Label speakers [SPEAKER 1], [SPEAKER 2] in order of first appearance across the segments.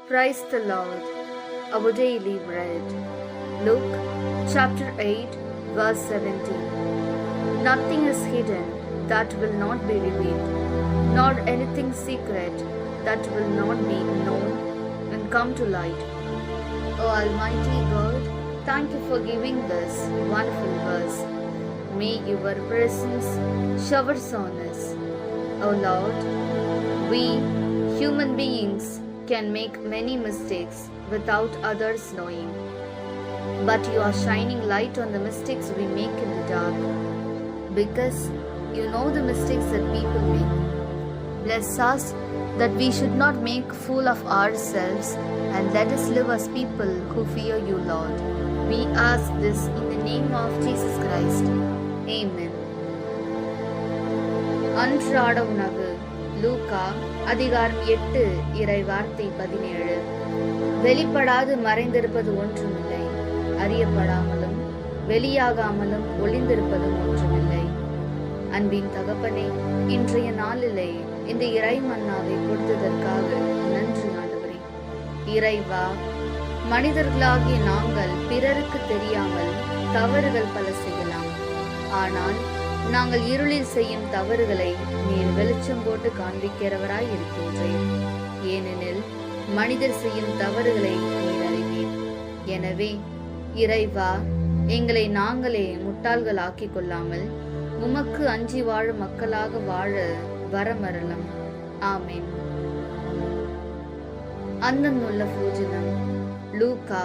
[SPEAKER 1] Praise the Lord. Our daily bread. Luke chapter 8 verse 17. Nothing is hidden that will not be revealed, nor anything secret that will not be known and come to light. O Almighty God, thank you for giving this wonderful verse. May your presence showers on us. O Lord, we human beings can make many mistakes without others knowing. But you are shining light on the mistakes we make in the dark, because you know the mistakes that people make. Bless us that we should not make fool of ourselves, and let us live as people who fear you, Lord. We ask this in the name of Jesus Christ. Amen. அன்றாட உணவு. லூக்கா அதிகாரம் 8 இறை வார்த்தை 17. வெளிப்படாது மறைந்திருப்பது ஒன்றுமில்லை, அறியப்படாமலும் வெளியாகாமலும் ஒளிந்திருப்பதும் ஒன்றுமில்லை. அன்பின் தகப்பனே, இன்றைய நாளிலே இந்த இறை மன்னாவை கொடுத்ததற்காக நன்றி ஆண்டவரே. இறைவா, மனிதர்களாகிய நாங்கள் பிறருக்கு தெரியாமல் தவறுகள் பல செய்யலாம். ஆனால் நாங்கள் இருளில் செய்யும் தவறுகளை நீர் வெளிச்சம் போட்டு காண்பிக்கிறவராய் இருக்கின்றேன். ஏனெனில் மனிதர் செய்யும் தவறுகளை நீர் அறிவீர். எனவே இறைவா, எங்களை நாங்களே முட்டாள்கள் ஆக்கிக் கொள்ளாமல் உமக்கு அஞ்சி வாழும் மக்களாக வாழ வரமரலாம். ஆமேன். അന്നുള്ള ഭോജനം. ലൂക്കാ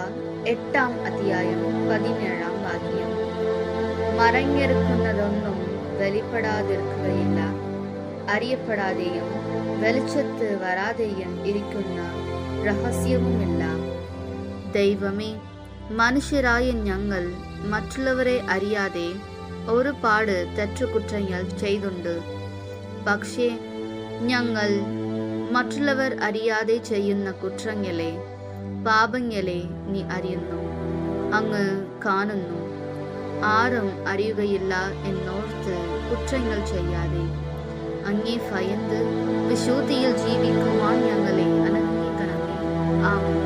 [SPEAKER 1] 8 അധ്യായം 17 വാക്യം. മറഞ്ഞിരിക്കുന്നതൊന്നും വെളിപ്പെടാതിരിക്കുകയില്ല, അറിയപ്പെടാതെയും വെളിച്ചത്ത് വരാതെയും ഇരിക്കുന്ന രഹസ്യവുമില്ല. ദൈവമേ, മനുഷ്യരായ ഞങ്ങൾ മറ്റുള്ളവരെ അറിയാതെ ഒരുപാട് തെറ്റുകുറ്റങ്ങൾ ചെയ്തുണ്ട്. പക്ഷേ ഞങ്ങൾ മറ്റുള്ളവർ അറിയാതെ ചെയ്യുന്ന കുറ്റങ്ങളെ, പാപങ്ങളെ നീ അറിയുന്നു, അങ്ങ് കാണുന്നു. ആരും അറിയുകയില്ല എന്നോർത്ത് കുറ്റങ്ങൾ ചെയ്യാതെ അങ്ങേ ഭയന്ന് വിശുദ്ധിയിൽ ജീവിക്കുവാൻ ഞങ്ങളെ അനുഗ്രഹിക്കണമേ. ആമേൻ.